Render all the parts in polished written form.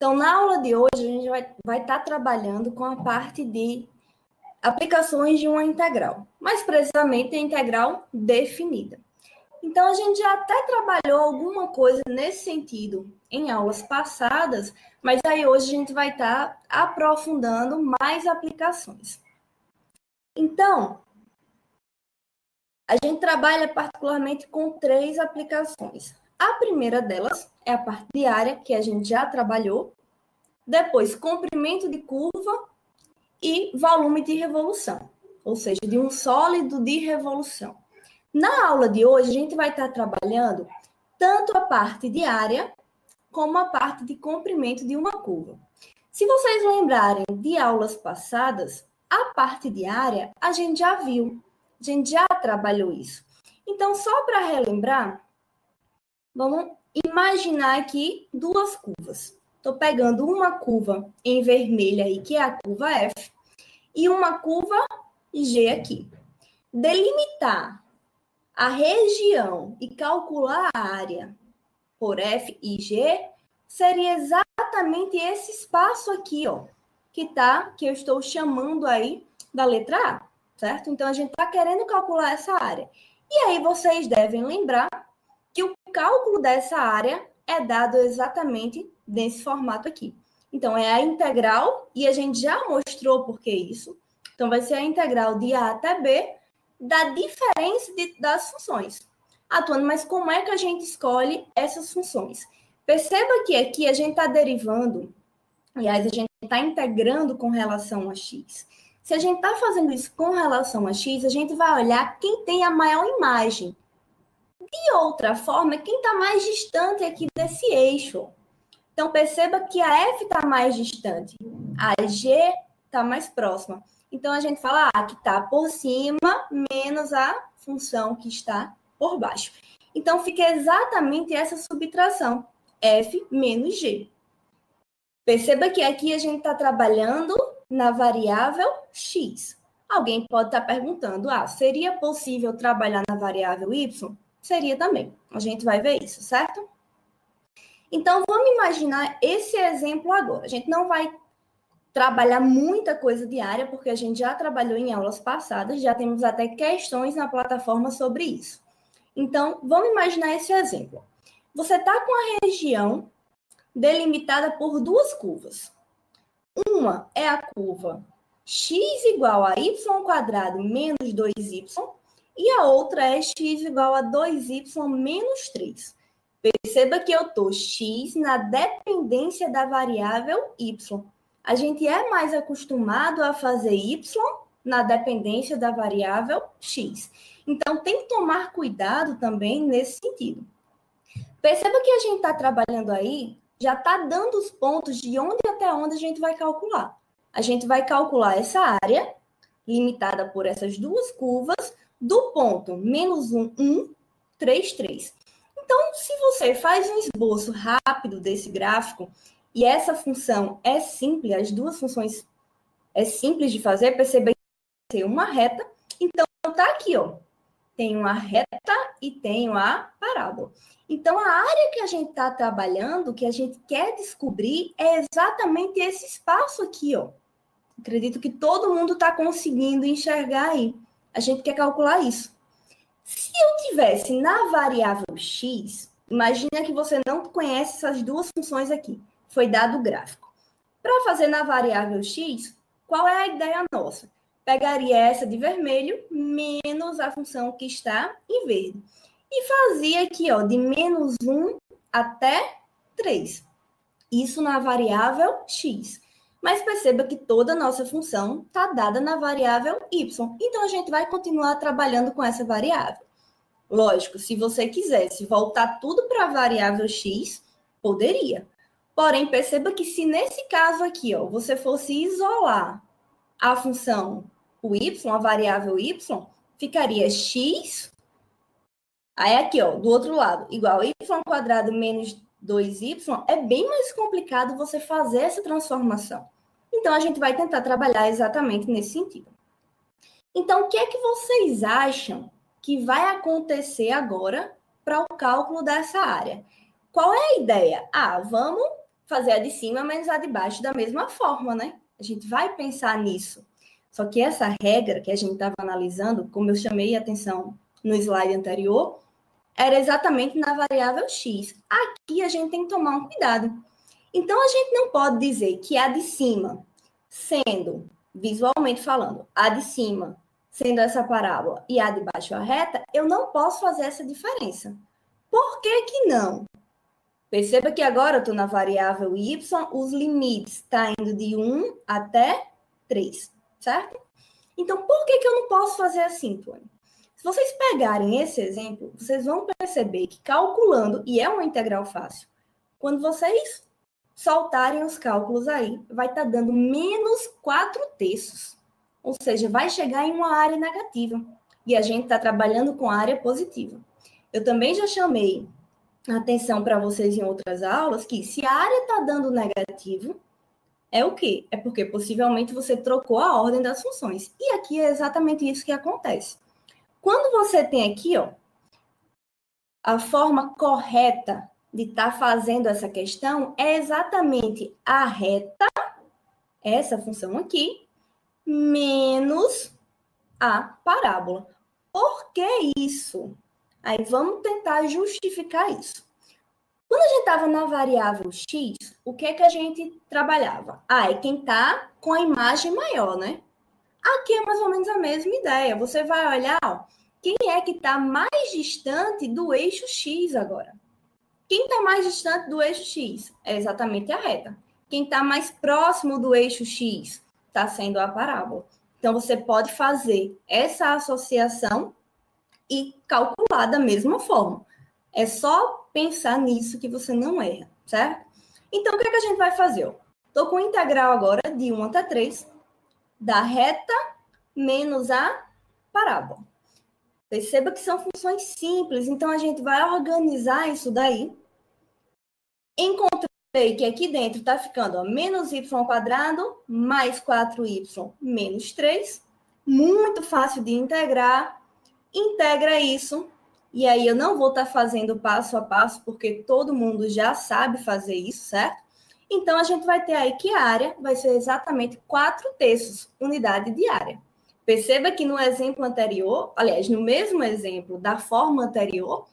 Então, na aula de hoje, a gente vai estar trabalhando com a parte de aplicações de uma integral, mais precisamente a integral definida. Então, a gente já até trabalhou alguma coisa nesse sentido em aulas passadas, mas aí hoje a gente vai estar aprofundando mais aplicações. Então, a gente trabalha particularmente com 3 aplicações. A primeira delas é a parte de área, que a gente já trabalhou. Depois, comprimento de curva e volume de revolução, ou seja, de um sólido de revolução. Na aula de hoje, a gente vai estar trabalhando tanto a parte de área como a parte de comprimento de uma curva. Se vocês lembrarem de aulas passadas, a parte de área a gente já viu, a gente já trabalhou isso. Então, só para relembrar, vamos imaginar aqui 2 curvas. Estou pegando uma curva em vermelho aí, que é a curva F, e uma curva G aqui. Delimitar a região e calcular a área por F e G seria exatamente esse espaço aqui, ó, que eu estou chamando aí da letra A, certo? Então, a gente está querendo calcular essa área. E aí, vocês devem lembrar que o cálculo dessa área é dado exatamente nesse formato aqui. Então, é a integral, e a gente já mostrou por que isso. Então, vai ser a integral de A até B da diferença das funções. Atuando, mas como é que a gente escolhe essas funções? Perceba que aqui a gente está derivando, aliás, a gente está integrando com relação a x. Se a gente está fazendo isso com relação a x, a gente vai olhar quem tem a maior imagem. De outra forma, quem está mais distante aqui desse eixo. Então, perceba que a F está mais distante, a G está mais próxima. Então, a gente fala que está por cima menos a função que está por baixo. Então, fica exatamente essa subtração, F menos G. Perceba que aqui a gente está trabalhando na variável x. Alguém pode estar perguntando, seria possível trabalhar na variável y? Seria também. A gente vai ver isso, certo? Então, vamos imaginar esse exemplo agora. A gente não vai trabalhar muita coisa de área, porque a gente já trabalhou em aulas passadas, já temos até questões na plataforma sobre isso. Então, vamos imaginar esse exemplo. Você está com a região delimitada por 2 curvas. Uma é a curva x igual a y² menos 2y, e a outra é x igual a 2y menos 3. Perceba que eu estou x na dependência da variável y. A gente é mais acostumado a fazer y na dependência da variável x. Então, tem que tomar cuidado também nesse sentido. Perceba que a gente está trabalhando aí, já está dando os pontos de onde até onde a gente vai calcular. A gente vai calcular essa área, limitada por essas 2 curvas, do ponto menos 1, 1, 3, 3. Então, se você faz um esboço rápido desse gráfico, e essa função é simples, as 2 funções é simples de fazer, perceba que tem uma reta, então tá aqui, ó. Tem uma reta e tem a parábola. Então, a área que a gente está trabalhando, que a gente quer descobrir, é exatamente esse espaço aqui, ó. Acredito que todo mundo está conseguindo enxergar aí. A gente quer calcular isso. Se eu tivesse na variável x, imagina que você não conhece essas 2 funções aqui. Foi dado o gráfico. Para fazer na variável x, qual é a ideia nossa? Pegaria essa de vermelho menos a função que está em verde. E fazia aqui, ó, de menos 1 até 3. Isso na variável x. Mas perceba que toda a nossa função está dada na variável y. Então, a gente vai continuar trabalhando com essa variável. Lógico, se você quisesse voltar tudo para a variável x, poderia. Porém, perceba que se nesse caso aqui, ó, você fosse isolar a função, o y, a variável y, ficaria x, aí aqui, ó, do outro lado, igual a y² menos 2y, é bem mais complicado você fazer essa transformação. Então, a gente vai tentar trabalhar exatamente nesse sentido. Então, o que é que vocês acham que vai acontecer agora para o cálculo dessa área? Qual é a ideia? Vamos fazer a de cima menos a de baixo da mesma forma, né? A gente vai pensar nisso. Só que essa regra que a gente estava analisando, como eu chamei a atenção no slide anterior, era exatamente na variável x. Aqui a gente tem que tomar um cuidado. Então, a gente não pode dizer que a de cima, sendo, visualmente falando, a de cima sendo essa parábola e a de baixo a reta, eu não posso fazer essa diferença. Por que que não? Perceba que agora eu estou na variável y, os limites estão indo de 1 até 3, certo? Então, por que que eu não posso fazer assim, Tony? Se vocês pegarem esse exemplo, vocês vão perceber que calculando, e é uma integral fácil, quando vocês soltarem os cálculos aí, vai estar dando menos 4/3. Ou seja, vai chegar em uma área negativa. E a gente está trabalhando com área positiva. Eu também já chamei a atenção para vocês em outras aulas que se a área está dando negativo, é o quê? É porque possivelmente você trocou a ordem das funções. E aqui é exatamente isso que acontece. Quando você tem aqui, ó, a forma correta de estar fazendo essa questão é exatamente a reta, essa função aqui, menos a parábola. Por que isso? Aí vamos tentar justificar isso. Quando a gente estava na variável x, o que é que a gente trabalhava? É quem está com a imagem maior, né? Aqui é mais ou menos a mesma ideia. Você vai olhar, ó, quem é que está mais distante do eixo x agora? Quem está mais distante do eixo x? É exatamente a reta. Quem está mais próximo do eixo x está sendo a parábola. Então, você pode fazer essa associação e calcular da mesma forma. É só pensar nisso que você não erra, certo? Então, o que é que a gente vai fazer? Estou com integral agora de 1 até 3 da reta menos a parábola. Perceba que são funções simples, então a gente vai organizar isso daí. Encontrei que aqui dentro está ficando ó, menos y quadrado mais 4y menos 3. Muito fácil de integrar. Integra isso. E aí eu não vou estar fazendo passo a passo, porque todo mundo já sabe fazer isso, certo? Então, a gente vai ter aí que a área vai ser exatamente 4/3 unidade de área. Perceba que no exemplo anterior, aliás, no mesmo exemplo da forma anterior,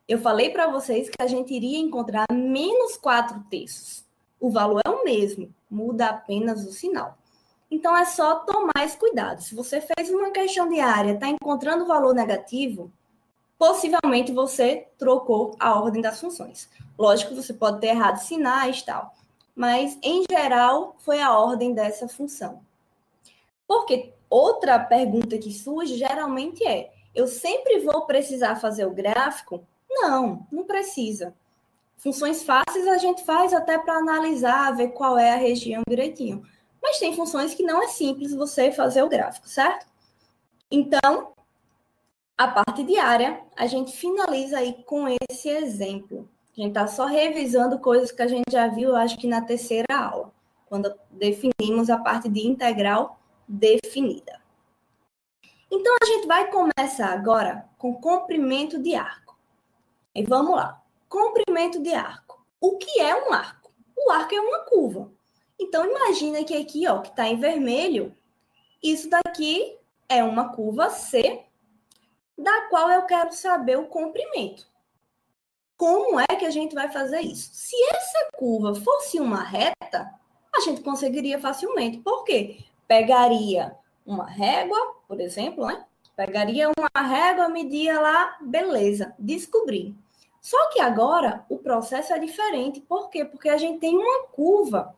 eu falei para vocês que a gente iria encontrar menos 4/3. O valor é o mesmo, muda apenas o sinal. Então, é só tomar esse cuidado. Se você fez uma questão de área, está encontrando valor negativo, possivelmente você trocou a ordem das funções. Lógico que você pode ter errado sinais e tal, mas, em geral, foi a ordem dessa função. Porque outra pergunta que surge geralmente é: eu sempre vou precisar fazer o gráfico? Não, não precisa. Funções fáceis a gente faz até para analisar, ver qual é a região direitinho. Mas tem funções que não é simples você fazer o gráfico, certo? Então, a parte de área, a gente finaliza aí com esse exemplo. A gente está só revisando coisas que a gente já viu, acho que na terceira aula, quando definimos a parte de integral definida. Então, a gente vai começar agora com comprimento de arco. E vamos lá. Comprimento de arco. O que é um arco? O arco é uma curva. Então, imagina que aqui, ó, que está em vermelho, isso daqui é uma curva C, da qual eu quero saber o comprimento. Como é que a gente vai fazer isso? Se essa curva fosse uma reta, a gente conseguiria facilmente. Por quê? Pegaria uma régua, por exemplo, né? Pegaria uma régua, media lá, beleza, descobri. Só que agora o processo é diferente. Por quê? Porque a gente tem uma curva.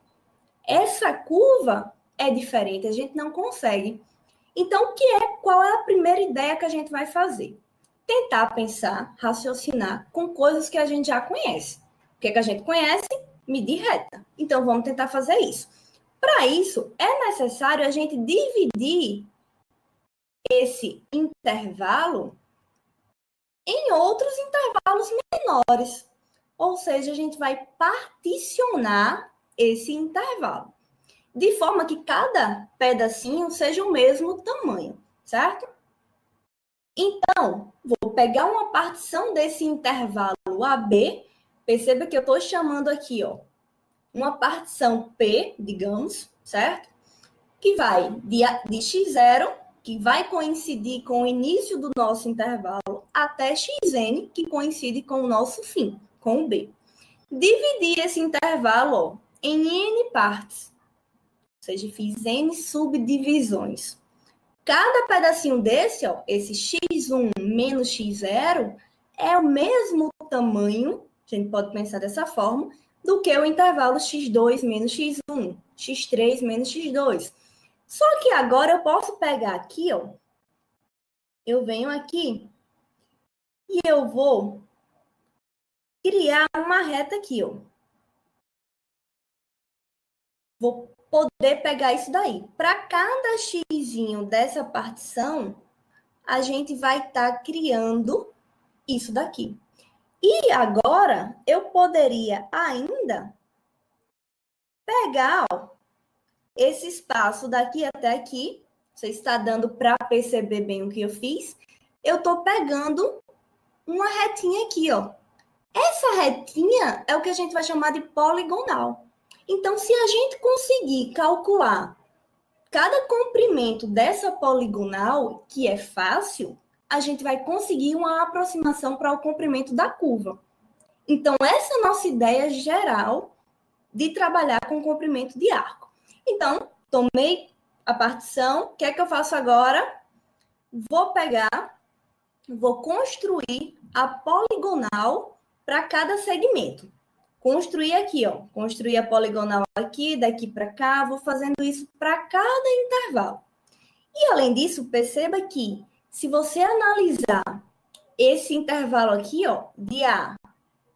Essa curva é diferente, a gente não consegue. Então, qual é a primeira ideia que a gente vai fazer? Tentar pensar, raciocinar com coisas que a gente já conhece. O que é que a gente conhece? Medir reta. Então, vamos tentar fazer isso. Para isso, é necessário a gente dividir esse intervalo em outros intervalos menores. Ou seja, a gente vai particionar esse intervalo, de forma que cada pedacinho seja o mesmo tamanho, certo? Então, vou pegar uma partição desse intervalo AB, perceba que eu estou chamando aqui, ó, uma partição P, digamos, certo? Que vai de x0, que vai coincidir com o início do nosso intervalo, até xn, que coincide com o nosso fim, com o B. Dividir esse intervalo ó, em n partes, ou seja, fiz n subdivisões. Cada pedacinho desse, ó, esse x1 menos x0, é o mesmo tamanho, a gente pode pensar dessa forma, do que o intervalo x2 menos x1, x3 menos x2. Só que agora eu posso pegar aqui, ó, eu venho aqui e eu vou criar uma reta aqui, ó. Vou poder pegar isso daí. Para cada xzinho dessa partição, a gente vai estar criando isso daqui. E agora, eu poderia ainda pegar ó, esse espaço daqui até aqui. Você está dando para perceber bem o que eu fiz. Eu estou pegando uma retinha aqui, ó. Essa retinha é o que a gente vai chamar de poligonal. Então, se a gente conseguir calcular cada comprimento dessa poligonal, que é fácil, a gente vai conseguir uma aproximação para o comprimento da curva. Então, essa é a nossa ideia geral de trabalhar com comprimento de arco. Então, tomei a partição, o que é que eu faço agora? Vou pegar, vou construir a poligonal para cada segmento. Construir aqui, ó. Construir a poligonal aqui, daqui para cá. Vou fazendo isso para cada intervalo. E, além disso, perceba que, se você analisar esse intervalo aqui, ó, de A,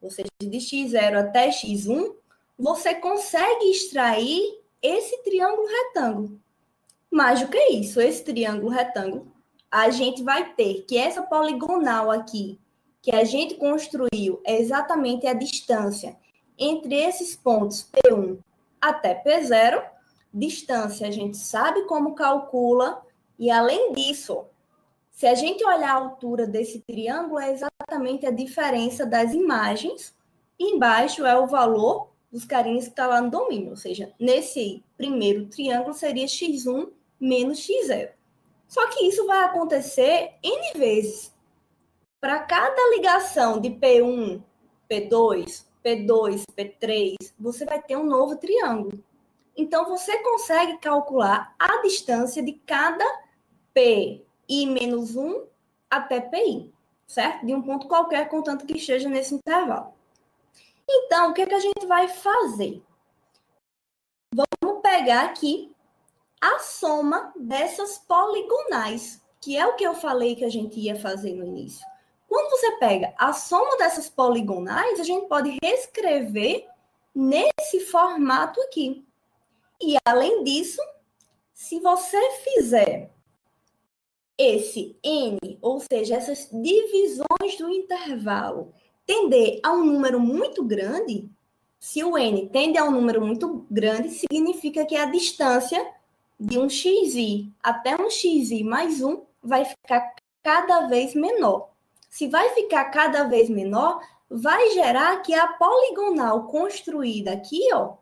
ou seja, de x0 até x1, você consegue extrair esse triângulo retângulo. Mais do que isso, esse triângulo retângulo, a gente vai ter que essa poligonal aqui, que a gente construiu, é exatamente a distância entre esses pontos P1 até P0. Distância a gente sabe como calcula, e além disso, se a gente olhar a altura desse triângulo, é exatamente a diferença das imagens, e embaixo é o valor dos carinhos que está lá no domínio, ou seja, nesse primeiro triângulo seria x1 menos x0. Só que isso vai acontecer N vezes. Para cada ligação de P1, P2, P2, P3, você vai ter um novo triângulo. Então, você consegue calcular a distância de cada Pi menos 1 até Pi, certo? De um ponto qualquer, contanto que esteja nesse intervalo. Então, o que a gente vai fazer? Vamos pegar aqui a soma dessas poligonais, que é o que eu falei que a gente ia fazer no início. Quando você pega a soma dessas poligonais, a gente pode reescrever nesse formato aqui. E, além disso, se você fizer esse n, ou seja, essas divisões do intervalo, tender a um número muito grande, se o n tende a um número muito grande, significa que a distância de um xi até um xi mais 1 vai ficar cada vez menor. Se vai ficar cada vez menor, vai gerar que a poligonal construída aqui, ó,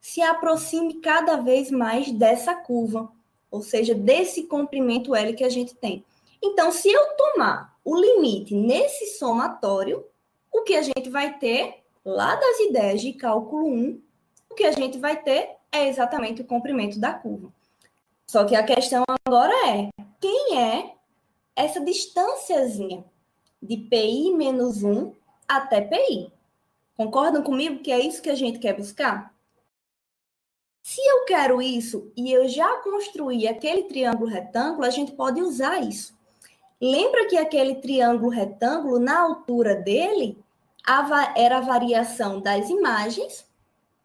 se aproxime cada vez mais dessa curva, ou seja, desse comprimento L que a gente tem. Então, se eu tomar o limite nesse somatório, o que a gente vai ter, lá das ideias de cálculo 1, o que a gente vai ter é exatamente o comprimento da curva. Só que a questão agora é, quem é essa distânciazinha de PI menos 1 até PI? Concordam comigo que é isso que a gente quer buscar? Se eu quero isso e eu já construí aquele triângulo retângulo, a gente pode usar isso. Lembra que aquele triângulo retângulo, na altura dele, era a variação das imagens,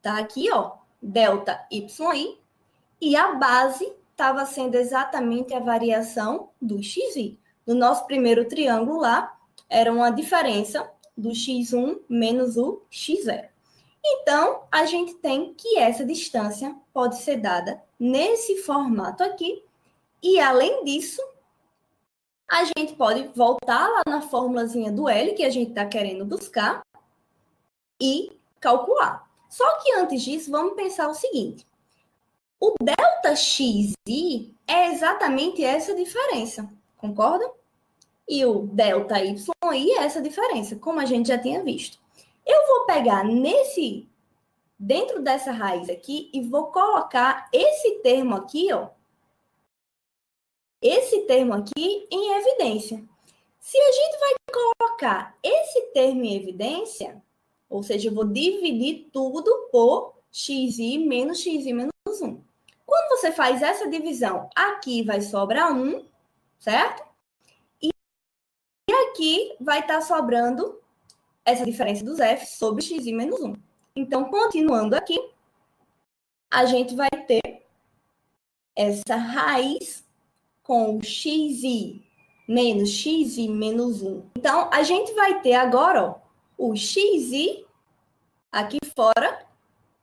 tá aqui, ó, delta yi, e a base estava sendo exatamente a variação do xi. No nosso primeiro triângulo lá, era uma diferença do x1 menos o x0. Então, a gente tem que essa distância pode ser dada nesse formato aqui, e além disso, a gente pode voltar lá na formulazinha do L que a gente está querendo buscar e calcular. Só que antes disso, vamos pensar o seguinte. O delta xi é exatamente essa diferença, concorda? E o delta yi é essa diferença, como a gente já tinha visto. Eu vou pegar dentro dessa raiz aqui, e vou colocar esse termo aqui, ó, esse termo aqui em evidência. Se a gente vai colocar esse termo em evidência, ou seja, eu vou dividir tudo por xi menos 1. Quando você faz essa divisão, aqui vai sobrar 1, certo? E aqui vai estar sobrando essa diferença dos f sobre xi menos 1. Então, continuando aqui, a gente vai ter essa raiz com o xi menos 1. Então, a gente vai ter agora, ó, o xi aqui fora,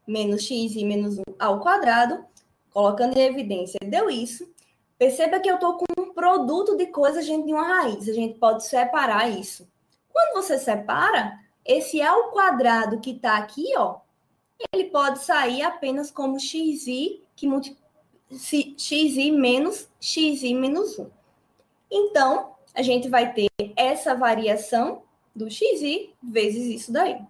menos xi menos 1 ao quadrado, colocando em evidência, deu isso. Perceba que eu estou com um produto de coisas dentro de uma raiz. A gente pode separar isso. Quando você separa, esse ao quadrado que está aqui, ó, ele pode sair apenas como xi menos 1. Então, a gente vai ter essa variação do xi vezes isso daí.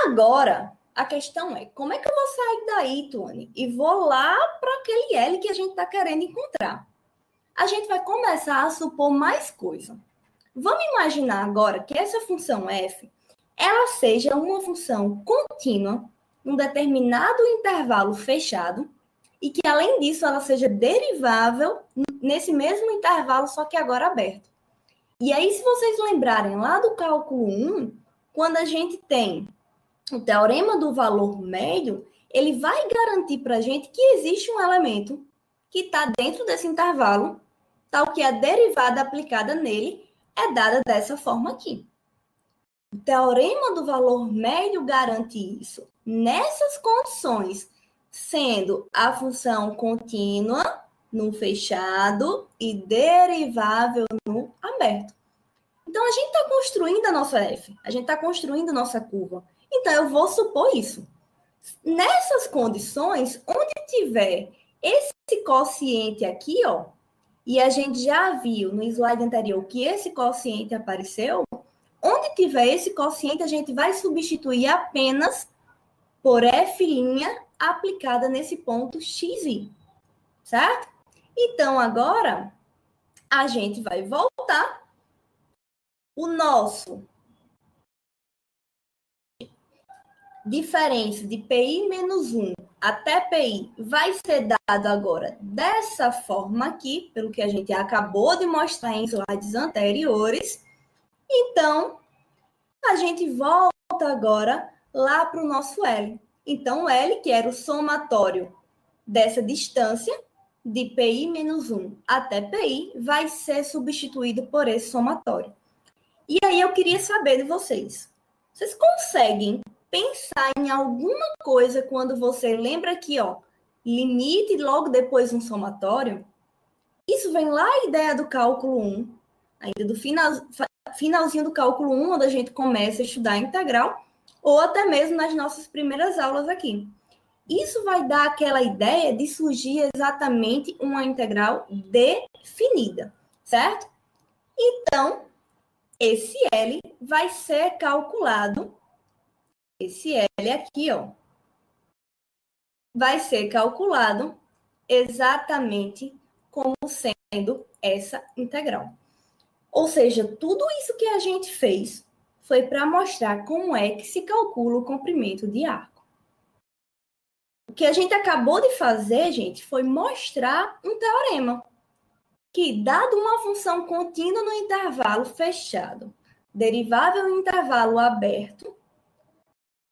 Agora, a questão é, como é que eu vou sair daí, Tuane, e vou lá para aquele L que a gente está querendo encontrar? A gente vai começar a supor mais coisa. Vamos imaginar agora que essa função f, ela seja uma função contínua num determinado intervalo fechado e que, além disso, ela seja derivável nesse mesmo intervalo, só que agora aberto. E aí, se vocês lembrarem lá do cálculo 1, quando a gente tem o teorema do valor médio, ele vai garantir para a gente que existe um elemento que está dentro desse intervalo, tal que a derivada aplicada nele é dada dessa forma aqui. O teorema do valor médio garante isso. Nessas condições, sendo a função contínua no fechado e derivável no aberto. Então, a gente está construindo a nossa f, a gente está construindo a nossa curva. Então, eu vou supor isso. Nessas condições, onde tiver esse quociente aqui, ó, e a gente já viu no slide anterior que esse quociente apareceu, onde tiver esse quociente, a gente vai substituir apenas por f' aplicada nesse ponto xi, certo? Então, agora, a gente vai voltar. O nosso diferença de PI menos 1 até PI vai ser dado agora dessa forma aqui, pelo que a gente acabou de mostrar em slides anteriores. Então, a gente volta agora lá para o nosso L. Então, o L, que era o somatório dessa distância de PI menos 1 até PI, vai ser substituído por esse somatório. E aí eu queria saber de vocês. Vocês conseguem pensar em alguma coisa quando você lembra aqui, ó, limite e logo depois um somatório? Isso vem lá a ideia do cálculo 1, ainda do finalzinho do cálculo 1, onde a gente começa a estudar a integral, ou até mesmo nas nossas primeiras aulas aqui. Isso vai dar aquela ideia de surgir exatamente uma integral definida, certo? Então, esse L vai ser calculado, esse L aqui, ó, vai ser calculado exatamente como sendo essa integral. Ou seja, tudo isso que a gente fez foi para mostrar como é que se calcula o comprimento de arco. O que a gente acabou de fazer, gente, foi mostrar um teorema que, dado uma função contínua no intervalo fechado, derivável em intervalo aberto,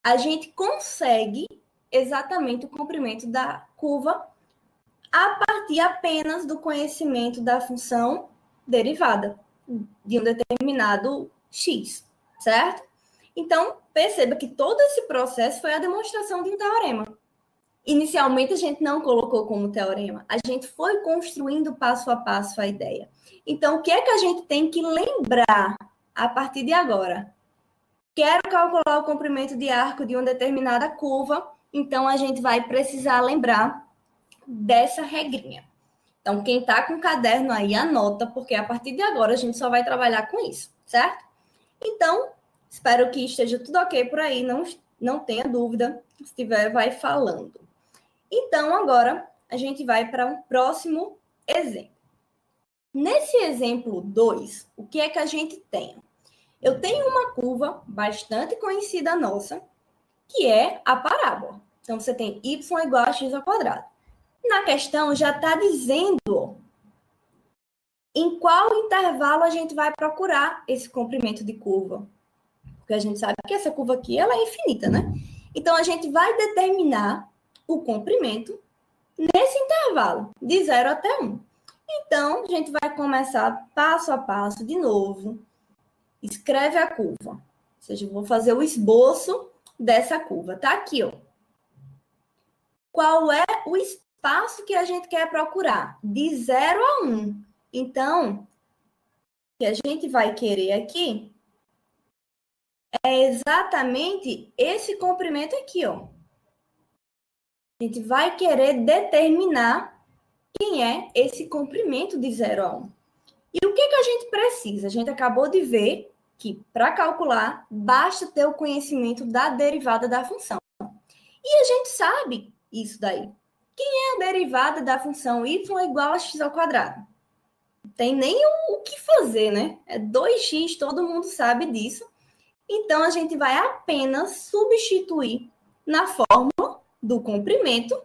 a gente consegue exatamente o comprimento da curva a partir apenas do conhecimento da função derivada de um determinado x, certo? Então, perceba que todo esse processo foi a demonstração de um teorema. Inicialmente, a gente não colocou como teorema, a gente foi construindo passo a passo a ideia. Então, o que é que a gente tem que lembrar a partir de agora? O Quero calcular o comprimento de arco de uma determinada curva, então a gente vai precisar lembrar dessa regrinha. Então, quem está com o caderno aí, anota, porque a partir de agora a gente só vai trabalhar com isso, certo? Então, espero que esteja tudo ok por aí, não tenha dúvida. Se tiver, vai falando. Então, agora a gente vai para um próximo exemplo. Nesse exemplo 2, o que é que a gente tem? Eu tenho uma curva bastante conhecida nossa, que é a parábola. Então, você tem y igual a x ao quadrado. Na questão, já está dizendo em qual intervalo a gente vai procurar esse comprimento de curva. Porque a gente sabe que essa curva aqui ela é infinita, né? Então, a gente vai determinar o comprimento nesse intervalo, de 0 até 1. Então, a gente vai começar passo a passo de novo. Escreve a curva. Ou seja, eu vou fazer o esboço dessa curva. Tá aqui, ó. Qual é o espaço que a gente quer procurar? De 0 a 1. Então, o que a gente vai querer aqui é exatamente esse comprimento aqui, ó. A gente vai querer determinar quem é esse comprimento de 0 a 1. E o que a gente precisa? A gente acabou de ver que, para calcular, basta ter o conhecimento da derivada da função. E a gente sabe isso daí. Quem é a derivada da função y igual a x ao quadrado? Não tem nem o que fazer, né? É 2x, todo mundo sabe disso. Então, a gente vai apenas substituir na fórmula do comprimento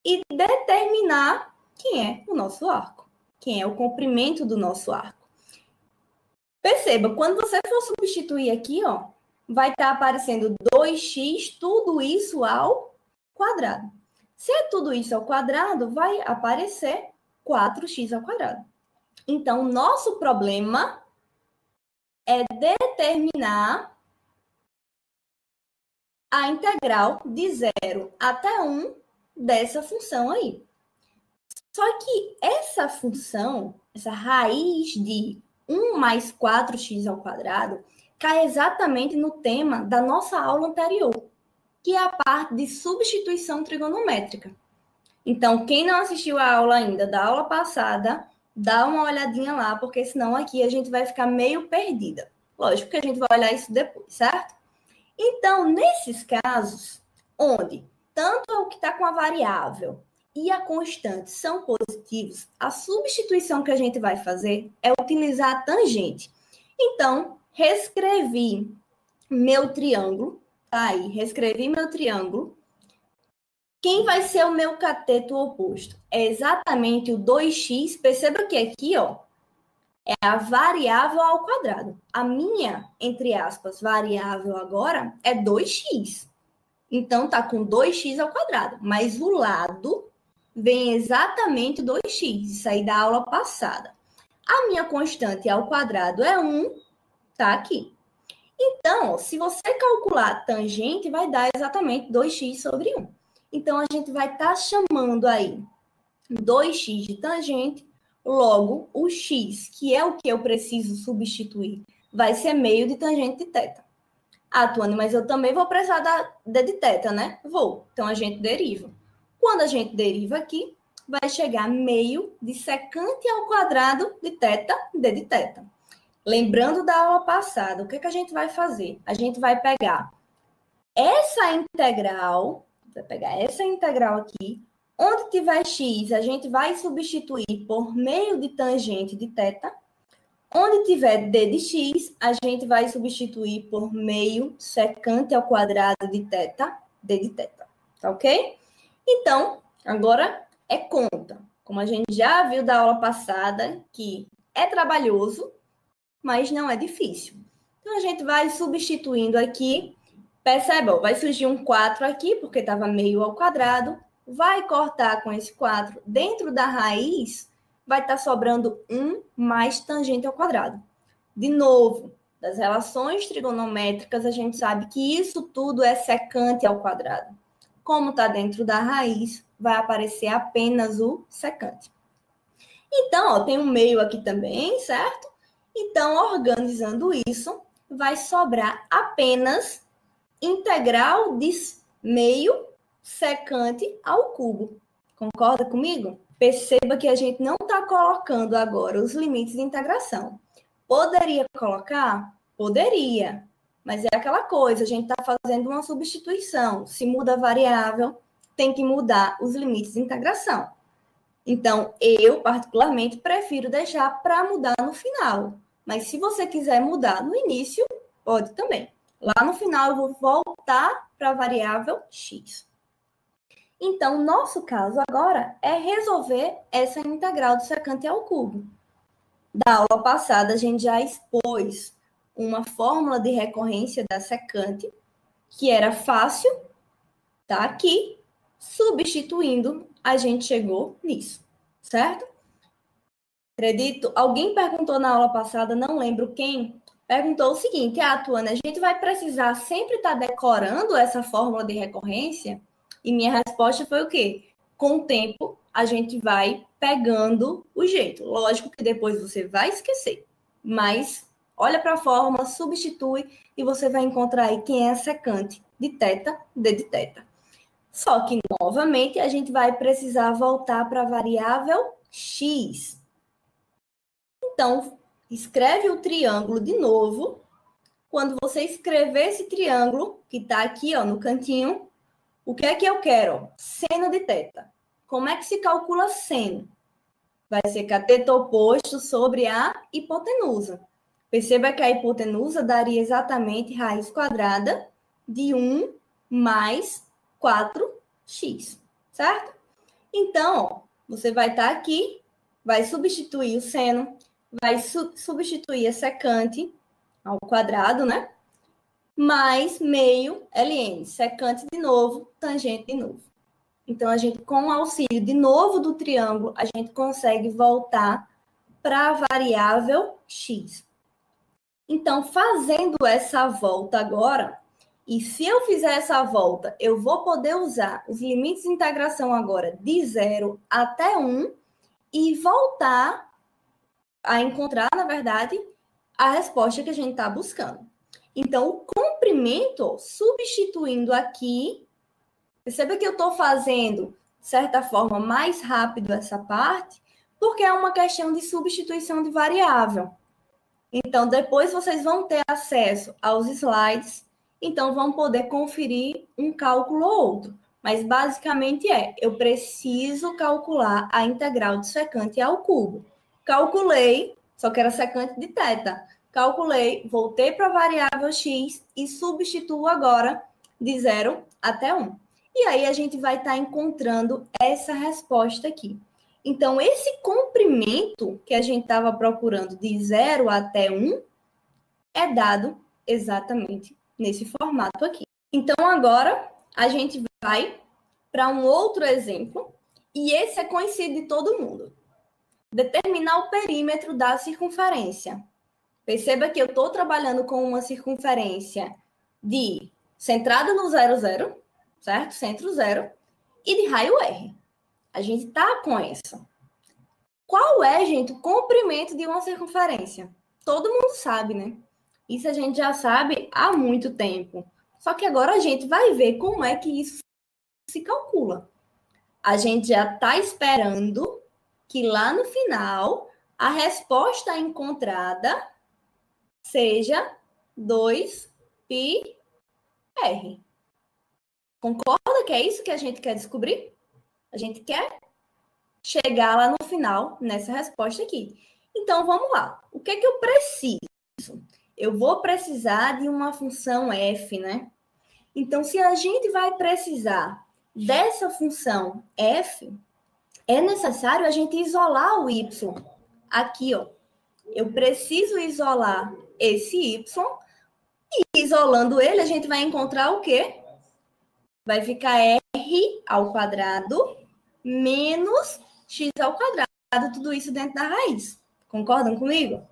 e determinar quem é o nosso arco, quem é o comprimento do nosso arco. Perceba, quando você for substituir aqui, ó, vai estar aparecendo 2x, tudo isso ao quadrado. Se é tudo isso ao quadrado, vai aparecer 4x ao quadrado. Então, nosso problema é determinar a integral de 0 até 1 dessa função aí. Só que essa função, essa raiz de 1 mais 4x ao quadrado, cai exatamente no tema da nossa aula anterior, que é a parte de substituição trigonométrica. Então, quem não assistiu a aula ainda da aula passada, dá uma olhadinha lá, porque senão aqui a gente vai ficar meio perdida. Lógico que a gente vai olhar isso depois, certo? Então, nesses casos, onde tanto o que está com a variável e a constante são positivos, a substituição que a gente vai fazer é utilizar a tangente. Então, reescrevi meu triângulo, tá aí, reescrevi meu triângulo. Quem vai ser o meu cateto oposto? É exatamente o 2x. Perceba que aqui, ó, é a variável ao quadrado. A minha, entre aspas, variável agora é 2x. Então, tá com 2x ao quadrado. Mas o lado vem exatamente 2x. Isso aí da aula passada. A minha constante ao quadrado é 1, tá aqui. Então, se você calcular a tangente, vai dar exatamente 2x sobre 1. Então, a gente vai estar chamando aí 2x de tangente, logo o x, que é o que eu preciso substituir, vai ser meio de tangente de θ. Ah, Tuane, mas eu também vou precisar de θ, né? Vou. Então, a gente deriva. Quando a gente deriva aqui, vai chegar meio de secante ao quadrado de θ, d de θ. Lembrando da aula passada, o que a gente vai fazer? A gente vai pegar essa integral, aqui, onde tiver x, a gente vai substituir por meio de tangente de θ. Onde tiver d de x, a gente vai substituir por meio secante ao quadrado de θ, d de θ. Tá ok? Então, agora é conta. Como a gente já viu da aula passada, que é trabalhoso, mas não é difícil. Então, a gente vai substituindo aqui. Perceba, vai surgir um 4 aqui, porque estava meio ao quadrado. Vai cortar com esse 4 dentro da raiz, vai estar sobrando 1 mais tangente ao quadrado. De novo, das relações trigonométricas, a gente sabe que isso tudo é secante ao quadrado. Como está dentro da raiz, vai aparecer apenas o secante. Então, ó, tem um meio aqui também, certo? Então, organizando isso, vai sobrar apenas integral de meio secante ao cubo. Concorda comigo? Perceba que a gente não está colocando agora os limites de integração. Poderia colocar? Poderia. Mas é aquela coisa, a gente está fazendo uma substituição. Se muda a variável, tem que mudar os limites de integração. Então, eu, particularmente, prefiro deixar para mudar no final. Mas se você quiser mudar no início, pode também. Lá no final, eu vou voltar para a variável x. Então, nosso caso agora é resolver essa integral do secante ao cubo. Da aula passada, a gente já expôs uma fórmula de recorrência da secante, que era fácil, tá aqui. Substituindo, a gente chegou nisso, certo? Acredito, alguém perguntou na aula passada, não lembro quem, perguntou o seguinte: Tuana, a gente vai precisar sempre estar decorando essa fórmula de recorrência? E minha resposta foi o quê? Com o tempo, a gente vai pegando o jeito. Lógico que depois você vai esquecer, mas olha para a fórmula, substitui e você vai encontrar aí quem é a secante de θ, d de θ. Só que, novamente, a gente vai precisar voltar para a variável x. Então, escreve o triângulo de novo. Quando você escrever esse triângulo, que está aqui ó, no cantinho, o que é que eu quero? Seno de θ. Como é que se calcula seno? Vai ser cateto oposto sobre a hipotenusa. Perceba que a hipotenusa daria exatamente raiz quadrada de 1 mais 4x, certo? Então, ó, você vai estar aqui, vai substituir o seno, vai substituir a secante ao quadrado, né? Mais meio ln, secante de novo, tangente de novo. Então, a gente, com o auxílio de novo do triângulo, a gente consegue voltar para a variável x. Então, fazendo essa volta agora, e se eu fizer essa volta, eu vou poder usar os limites de integração agora de 0 até 1 e voltar a encontrar, na verdade, a resposta que a gente está buscando. Então, o comprimento, substituindo aqui, perceba que eu estou fazendo, de certa forma, mais rápido essa parte, porque é uma questão de substituição de variável. Então, depois vocês vão ter acesso aos slides, então vão poder conferir um cálculo ou outro. Mas, basicamente, eu preciso calcular a integral de secante ao cubo. Calculei, só que era secante de θ. Calculei, voltei para a variável x e substituo agora de 0 até 1. E aí a gente vai estar encontrando essa resposta aqui. Então, esse comprimento que a gente estava procurando de 0 até 1 é dado exatamente nesse formato aqui. Então, agora a gente vai para um outro exemplo, e esse é conhecido de todo mundo. Determinar o perímetro da circunferência. Perceba que eu estou trabalhando com uma circunferência centrada no 0, 0, certo? Centro 0, e de raio R. A gente está com essa. Qual é, gente, o comprimento de uma circunferência? Todo mundo sabe, né? Isso a gente já sabe há muito tempo. Só que agora a gente vai ver como é que isso se calcula. A gente já está esperando que lá no final a resposta encontrada seja 2πr. Concorda que é isso que a gente quer descobrir? A gente quer chegar lá no final nessa resposta aqui. Então, vamos lá. O que é que eu preciso? Eu vou precisar de uma função f, né? Então, se a gente vai precisar dessa função f, é necessário a gente isolar o y. Aqui, ó. Eu preciso isolar esse y, e isolando ele, a gente vai encontrar o quê? Vai ficar r ao quadrado menos x ao quadrado, tudo isso dentro da raiz. Concordam comigo?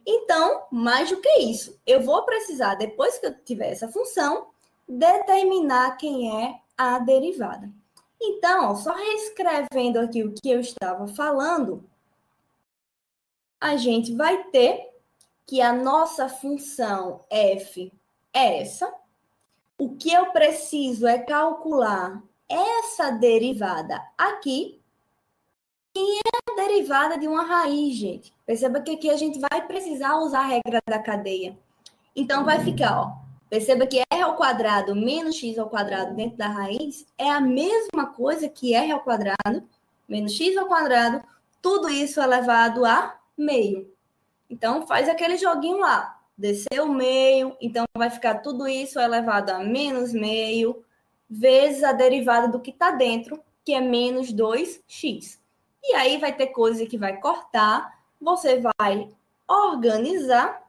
Então, mais do que isso, eu vou precisar, depois que eu tiver essa função, determinar quem é a derivada. Então, só reescrevendo aqui o que eu estava falando, a gente vai ter que a nossa função f é essa. O que eu preciso é calcular essa derivada aqui, que é a derivada de uma raiz, gente. Perceba que aqui a gente vai precisar usar a regra da cadeia. Então, vai ficar, ó. Perceba que r ao quadrado menos x ao quadrado dentro da raiz é a mesma coisa que r ao quadrado menos x ao quadrado, tudo isso elevado a meio. Então, faz aquele joguinho lá. Desceu o meio, então vai ficar tudo isso elevado a menos meio, vezes a derivada do que está dentro, que é menos 2x. E aí vai ter coisa que vai cortar, você vai organizar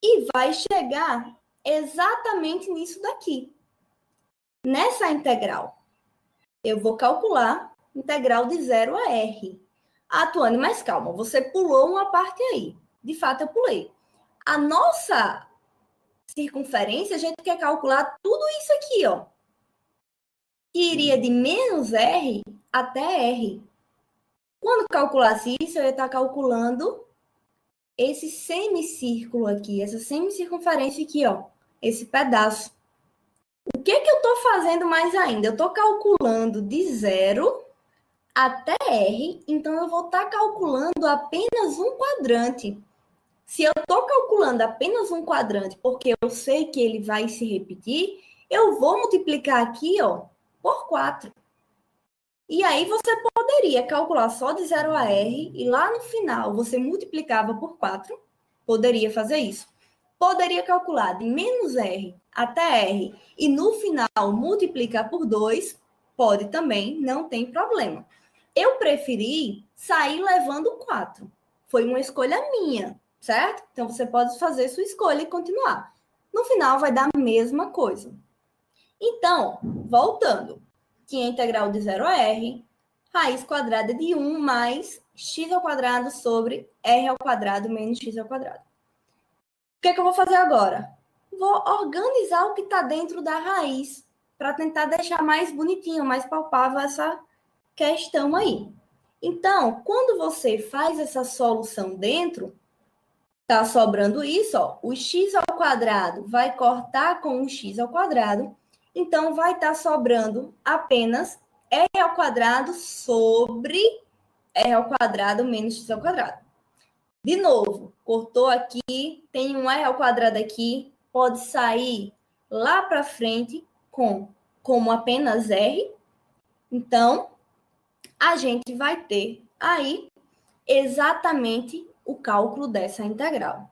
e vai chegar exatamente nisso daqui. Nessa integral, eu vou calcular integral de 0 a r. Tuane, mas calma, você pulou uma parte aí. De fato, eu pulei. A nossa circunferência, a gente quer calcular tudo isso aqui, ó. Que iria de menos r até r. Quando calculasse isso, eu ia estar calculando esse semicírculo aqui, essa semicircunferência aqui, ó. Esse pedaço. O que eu estou fazendo mais ainda? Eu estou calculando de 0 até r, então eu vou estar calculando apenas um quadrante. Se eu estou calculando apenas um quadrante, porque eu sei que ele vai se repetir, eu vou multiplicar aqui, ó, por 4. E aí você poderia calcular só de 0 a r, e lá no final você multiplicava por 4. Poderia fazer isso. Poderia calcular de menos r até r, e no final multiplicar por 2. Pode também, não tem problema. Eu preferi sair levando 4. Foi uma escolha minha, certo? Então, você pode fazer sua escolha e continuar. No final, vai dar a mesma coisa. Então, voltando, que é a integral de 0 a r, raiz quadrada de 1 mais x ao quadrado sobre r ao quadrado menos x ao quadrado. O que eu vou fazer agora? Vou organizar o que está dentro da raiz, para tentar deixar mais bonitinho, mais palpável essa questão aí. Então, quando você faz essa solução dentro, tá sobrando isso, ó, o x ao quadrado vai cortar com o x ao quadrado, então vai estar sobrando apenas r ao quadrado sobre r ao quadrado menos x ao quadrado. De novo, cortou aqui, tem um r ao quadrado aqui, pode sair lá para frente como apenas r. Então, a gente vai ter aí exatamente o cálculo dessa integral.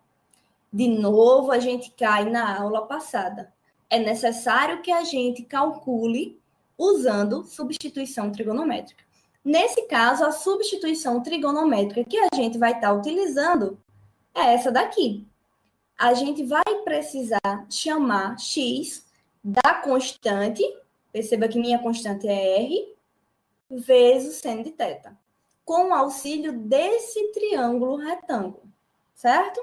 De novo, a gente cai na aula passada. É necessário que a gente calcule usando substituição trigonométrica. Nesse caso, a substituição trigonométrica que a gente vai estar utilizando é essa daqui. A gente vai precisar chamar x da constante, perceba que minha constante é r, vezes seno de θ, com o auxílio desse triângulo retângulo, certo?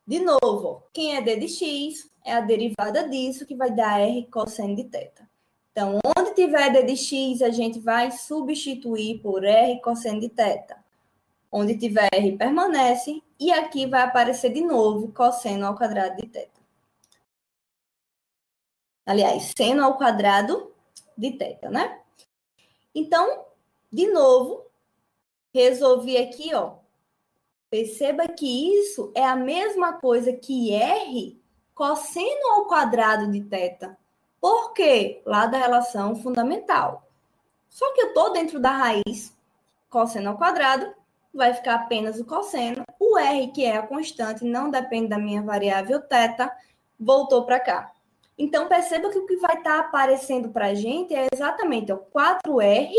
De novo, quem é d de x é a derivada disso, que vai dar r cosseno de θ. Então, onde tiver d de x, a gente vai substituir por r cosseno de θ. Onde tiver r, permanece, e aqui vai aparecer de novo cosseno ao quadrado de θ. Aliás, seno ao quadrado de θ, né? Então, de novo, resolvi aqui, ó. Perceba que isso é a mesma coisa que r cosseno ao quadrado de θ. Por quê? Lá da relação fundamental. Só que eu estou dentro da raiz, cosseno ao quadrado, vai ficar apenas o cosseno. O r, que é a constante, não depende da minha variável θ, voltou para cá. Então, perceba que o que vai estar aparecendo para a gente é exatamente ó, 4r,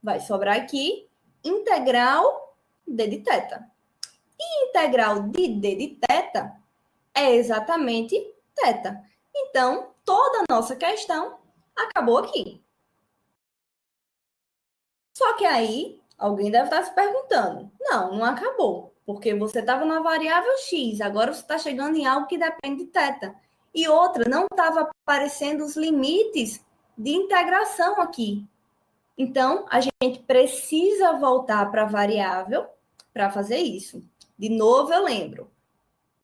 vai sobrar aqui, integral d de θ. E integral de d de θ é exatamente θ. Então, toda a nossa questão acabou aqui. Só que aí, alguém deve estar se perguntando, não acabou, porque você estava na variável x, agora você está chegando em algo que depende de θ. E outra, não estava aparecendo os limites de integração aqui. Então, a gente precisa voltar para a variável para fazer isso. De novo, eu lembro,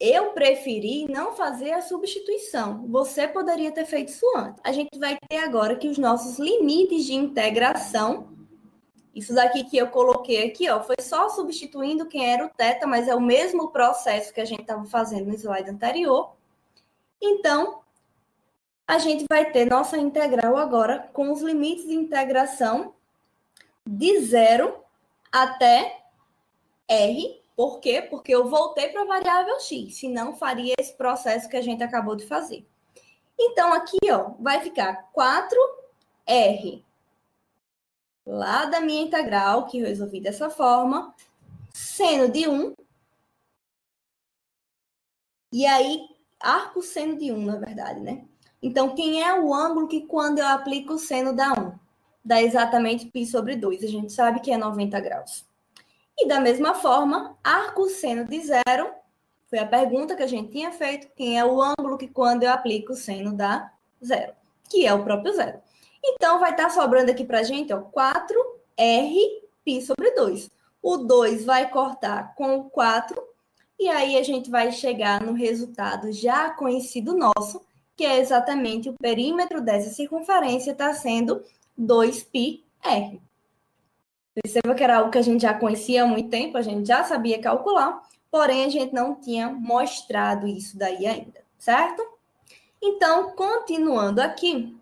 Eu preferi não fazer a substituição. Você poderia ter feito isso antes. A gente vai ter agora que os nossos limites de integração, isso daqui que eu coloquei aqui, ó, foi só substituindo quem era o θ, mas é o mesmo processo que a gente estava fazendo no slide anterior. Então, a gente vai ter nossa integral agora com os limites de integração de 0 até R. Por quê? Porque eu voltei para a variável x, senão faria esse processo que a gente acabou de fazer. Então, aqui, ó, vai ficar 4R lá da minha integral, que eu resolvi dessa forma, seno de 1, e aí, arco seno de 1, na verdade, né? Então, quem é o ângulo que quando eu aplico o seno dá 1? Dá exatamente π sobre 2, a gente sabe que é 90 graus. E da mesma forma, arco seno de 0, foi a pergunta que a gente tinha feito, quem é o ângulo que quando eu aplico o seno dá 0, que é o próprio 0. Então, vai estar sobrando aqui para a gente, ó, 4R π sobre 2. O 2 vai cortar com o 4, e aí a gente vai chegar no resultado já conhecido nosso, que é exatamente o perímetro dessa circunferência está sendo 2πr. Perceba que era algo que a gente já conhecia há muito tempo, a gente já sabia calcular, porém a gente não tinha mostrado isso daí ainda, certo? Então, continuando aqui,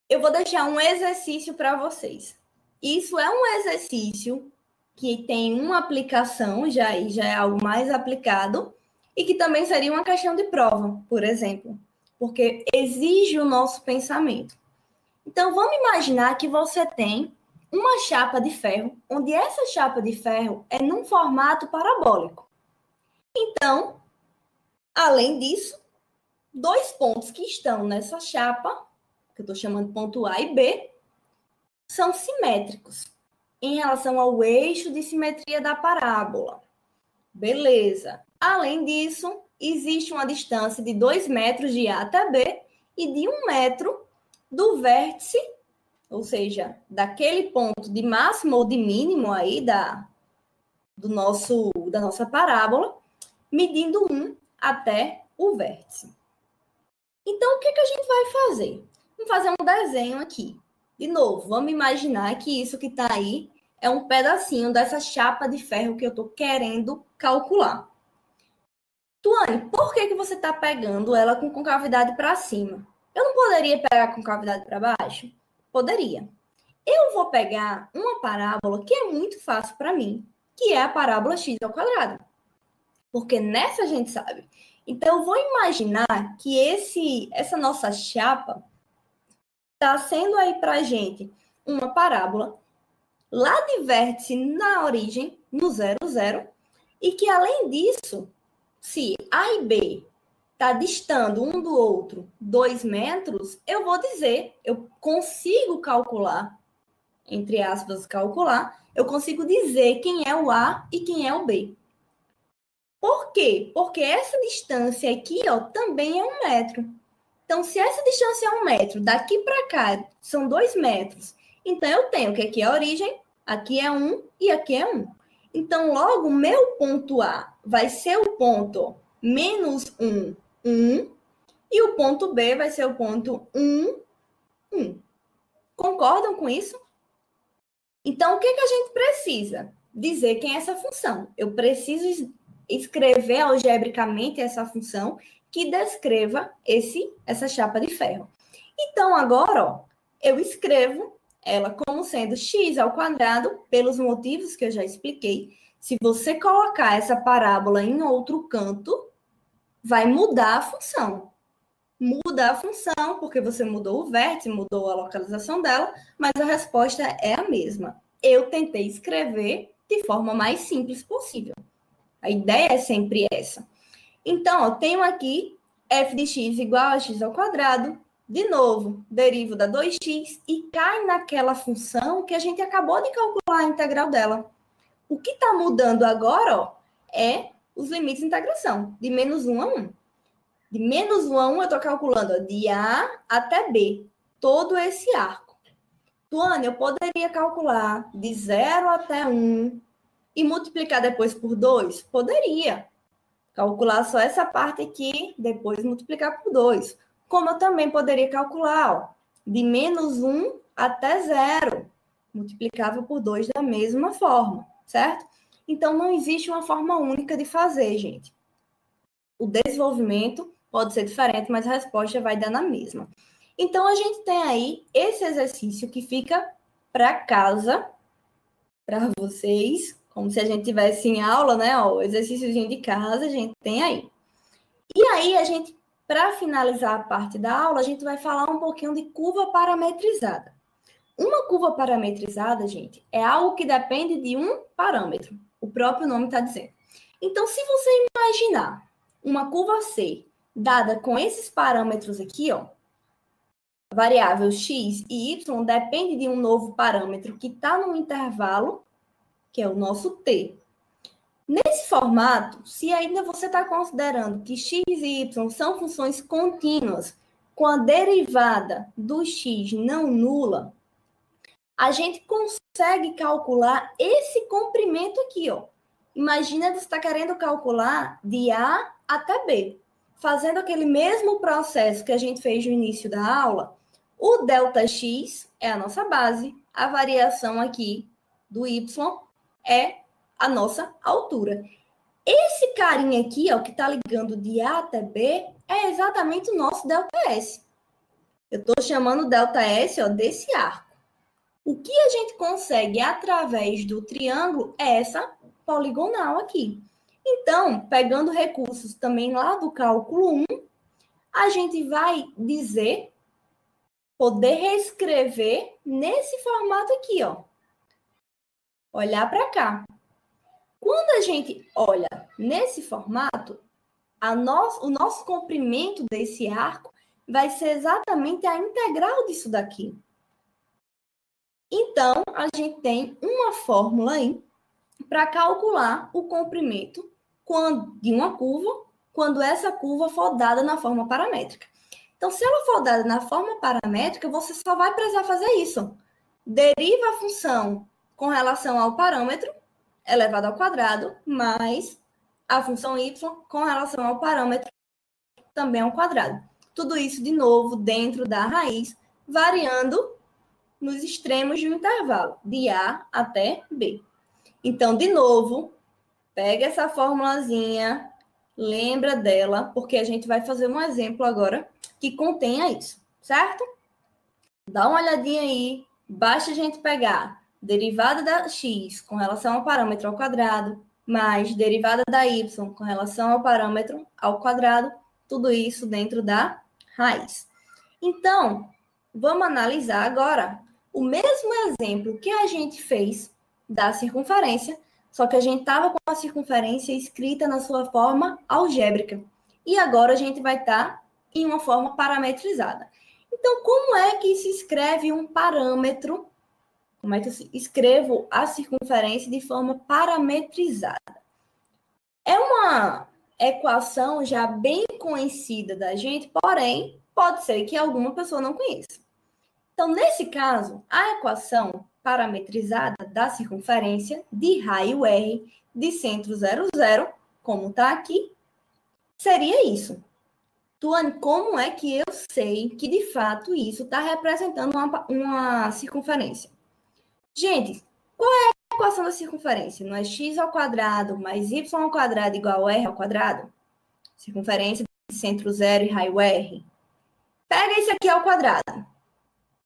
eu vou deixar um exercício para vocês. Isso é um exercício que tem uma aplicação, já é algo mais aplicado, e que também seria uma questão de prova, por exemplo, porque exige o nosso pensamento. Então, vamos imaginar que você tem uma chapa de ferro, onde essa chapa de ferro é num formato parabólico. Então, além disso, dois pontos que estão nessa chapa, que eu estou chamando de ponto A e B, são simétricos em relação ao eixo de simetria da parábola. Beleza. Além disso, existe uma distância de 2 metros de A até B e de 1 metro do vértice, ou seja, daquele ponto de máximo ou de mínimo aí da nossa parábola, medindo 1 até o vértice. Então, o que a gente vai fazer? Vamos fazer um desenho aqui. De novo, vamos imaginar que isso que está aí é um pedacinho dessa chapa de ferro que eu estou querendo calcular. Tuane, por que você está pegando ela com concavidade para cima? Eu não poderia pegar com concavidade para baixo? Poderia. Eu vou pegar uma parábola que é muito fácil para mim, que é a parábola x ao quadrado. Porque nessa a gente sabe. Então, eu vou imaginar que essa nossa chapa está sendo aí para a gente uma parábola lá de vértice na origem, no 0, 0, e que, além disso, se A e B está distando um do outro 2 metros, eu vou dizer, eu consigo calcular, entre aspas, eu consigo dizer quem é o A e quem é o B. Por quê? Porque essa distância aqui, ó, também é 1 metro. Então, se essa distância é 1 metro, daqui para cá são 2 metros, então eu tenho que aqui é a origem, aqui é 1 e aqui é 1. Então, logo, o meu ponto A vai ser o ponto menos 1, 1, e o ponto B vai ser o ponto 1, 1. Concordam com isso? Então, o que a gente precisa? Dizer quem é essa função. Eu preciso escrever algebricamente essa função que descreva essa chapa de ferro. Então, agora, ó, eu escrevo ela como sendo x ao quadrado, pelos motivos que eu já expliquei. Se você colocar essa parábola em outro canto, vai mudar a função. Muda a função, porque você mudou o vértice, mudou a localização dela, mas a resposta é a mesma. Eu tentei escrever de forma mais simples possível. A ideia é sempre essa. Então, eu tenho aqui f de x igual a x ao quadrado. De novo, derivo da 2x e cai naquela função que a gente acabou de calcular a integral dela. O que está mudando agora, ó, é os limites de integração, de menos 1 a 1. De menos 1 a 1, eu estou calculando ó, de A até B, todo esse arco. Tuane, eu poderia calcular de 0 até 1 e multiplicar depois por 2? Poderia. calcular só essa parte aqui, depois multiplicar por 2. Como eu também poderia calcular, ó, de menos 1 até 0, multiplicava por 2 da mesma forma, certo? Então, não existe uma forma única de fazer, gente. O desenvolvimento pode ser diferente, mas a resposta vai dar na mesma. Então, a gente tem aí esse exercício que fica para casa, para vocês, como se a gente tivesse em aula, né? O exercíciozinho de casa, a gente tem aí. E aí, a gente, para finalizar a parte da aula, a gente vai falar um pouquinho de curva parametrizada. Uma curva parametrizada, gente, é algo que depende de um parâmetro. O próprio nome está dizendo. Então, se você imaginar uma curva C dada com esses parâmetros aqui, ó, variável x e y depende de um novo parâmetro que está no intervalo, que é o nosso t. Nesse formato, se ainda você está considerando que x e y são funções contínuas com a derivada do x não nula, a gente consegue calcular esse comprimento aqui, ó. Imagina você está querendo calcular de A até B. Fazendo aquele mesmo processo que a gente fez no início da aula, o ΔX é a nossa base, a variação aqui do Y é a nossa altura. Esse carinha aqui, ó, que está ligando de A até B, é exatamente o nosso ΔS. Eu estou chamando ΔS, ó, desse arco. O que a gente consegue através do triângulo é essa poligonal aqui. Então, pegando recursos também lá do cálculo 1, a gente vai dizer, poder reescrever nesse formato aqui, ó. Olhar para cá. Quando a gente olha nesse formato, o nosso comprimento desse arco vai ser exatamente a integral disso daqui. Então, a gente tem uma fórmula aí para calcular o comprimento de uma curva, quando essa curva for dada na forma paramétrica. Então, se ela for dada na forma paramétrica, você só vai precisar fazer isso. Deriva a função com relação ao parâmetro elevado ao quadrado, mais a função y com relação ao parâmetro também ao quadrado. Tudo isso, de novo, dentro da raiz, variando nos extremos de um intervalo, de A até B. Então, de novo, pega essa formulazinha, lembra dela, porque a gente vai fazer um exemplo agora que contenha isso, certo? Dá uma olhadinha aí, basta a gente pegar derivada da x com relação ao parâmetro ao quadrado, mais derivada da y com relação ao parâmetro ao quadrado, tudo isso dentro da raiz. Então, vamos analisar agora o mesmo exemplo que a gente fez da circunferência, só que a gente estava com a circunferência escrita na sua forma algébrica. E agora a gente vai estar em uma forma parametrizada. Então, como é que se escreve um parâmetro? Como é que eu escrevo a circunferência de forma parametrizada? É uma equação já bem conhecida da gente, porém, pode ser que alguma pessoa não conheça. Então, nesse caso, a equação parametrizada da circunferência de raio R de centro 0, 0, como está aqui, seria isso. Tuane, como é que eu sei que, de fato, isso está representando uma circunferência? Gente, qual é a equação da circunferência? Não é x ao quadrado mais y ao quadrado igual a r ao quadrado? Circunferência de centro 0 e raio R. Pega isso aqui ao quadrado.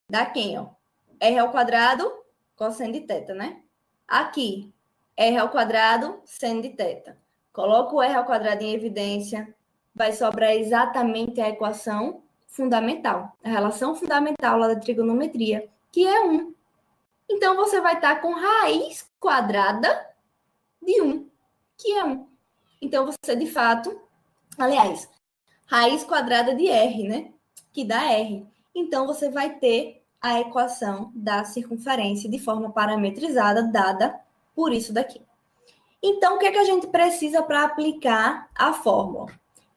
Dá quem, ó? R ao quadrado, cosseno de θ, né? Aqui, R ao quadrado, seno de θ. Coloca o R ao quadrado em evidência, vai sobrar exatamente a equação fundamental, a relação fundamental lá da trigonometria, que é 1. Então, você vai estar com raiz quadrada de 1, que é 1. Então, você, de fato, aliás, raiz quadrada de R, né? Que dá R. Então, você vai ter a equação da circunferência de forma parametrizada, dada por isso daqui. Então, o que é que a gente precisa para aplicar a fórmula?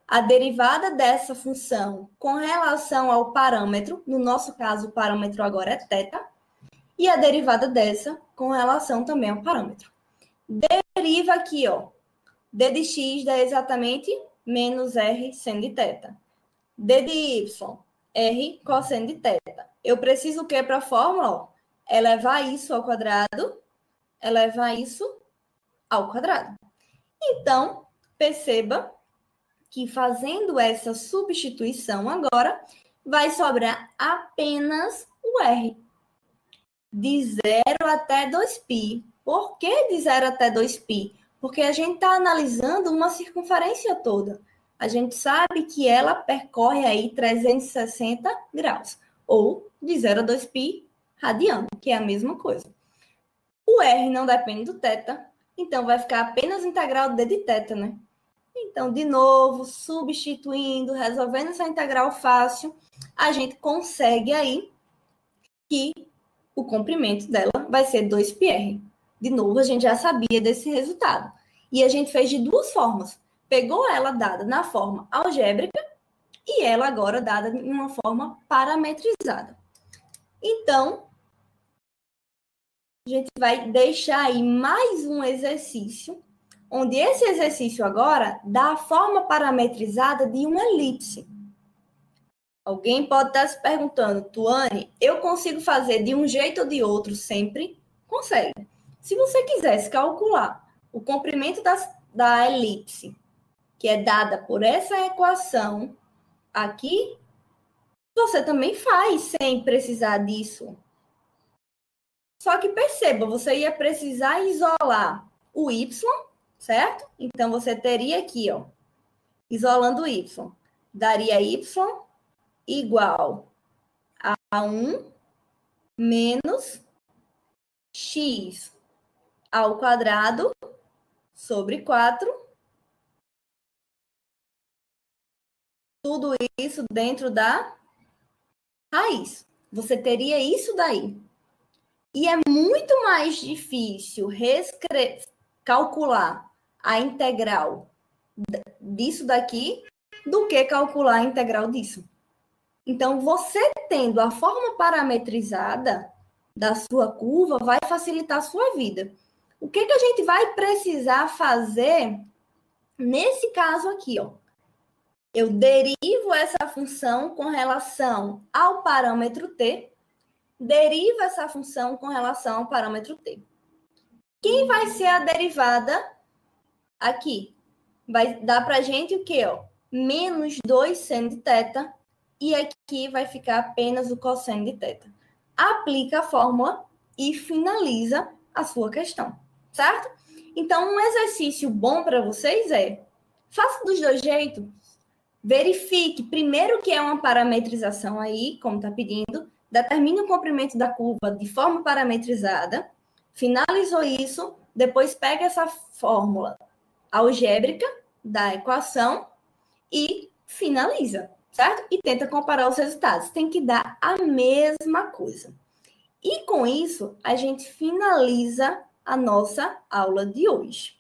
A derivada dessa função com relação ao parâmetro, no nosso caso, o parâmetro agora é θ, e a derivada dessa com relação também ao parâmetro. Deriva aqui, ó, D de x dá exatamente menos R seno de θ. D de y, R cosseno de θ. Eu preciso o que para a fórmula? Ó, elevar isso ao quadrado, elevar isso ao quadrado. Então, perceba que fazendo essa substituição agora, vai sobrar apenas o R. De 0 até 2π. Por que de 0 até 2π? Porque a gente está analisando uma circunferência toda. A gente sabe que ela percorre aí 360 graus. Ou de 0 a 2π radiano, que é a mesma coisa. O R não depende do θ, então vai ficar apenas integral d de θ, né? Então, de novo, substituindo, resolvendo essa integral fácil, a gente consegue aí que o comprimento dela vai ser 2πr. De novo, a gente já sabia desse resultado. E a gente fez de duas formas. Pegou ela dada na forma algébrica e ela agora dada em uma forma parametrizada. Então, a gente vai deixar aí mais um exercício, onde esse exercício agora dá a forma parametrizada de uma elipse. Alguém pode estar se perguntando, Tuane, eu consigo fazer de um jeito ou de outro sempre? Consegue. Se você quisesse calcular o comprimento da elipse, que é dada por essa equação aqui, você também faz sem precisar disso. Só que perceba, você ia precisar isolar o y, certo? Então, você teria aqui, ó, isolando o y, daria y igual a 1 menos x ao quadrado sobre 4. Tudo isso dentro da raiz. Você teria isso daí. E é muito mais difícil calcular a integral disso daqui do que calcular a integral disso. Então, você tendo a forma parametrizada da sua curva vai facilitar a sua vida. O que a gente vai precisar fazer nesse caso aqui, ó? Eu derivo essa função com relação ao parâmetro t, derivo essa função com relação ao parâmetro t. Quem vai ser a derivada aqui? Vai dar para a gente o quê? Ó? Menos 2 seno de θ, e aqui vai ficar apenas o cosseno de θ. Aplica a fórmula e finaliza a sua questão, certo? Então, um exercício bom para vocês é, faça dos dois jeitos, verifique primeiro que é uma parametrização aí, como está pedindo, determine o comprimento da curva de forma parametrizada, finalizou isso, depois pega essa fórmula algébrica da equação e finaliza, certo? E tenta comparar os resultados. Tem que dar a mesma coisa. E com isso, a gente finaliza a nossa aula de hoje.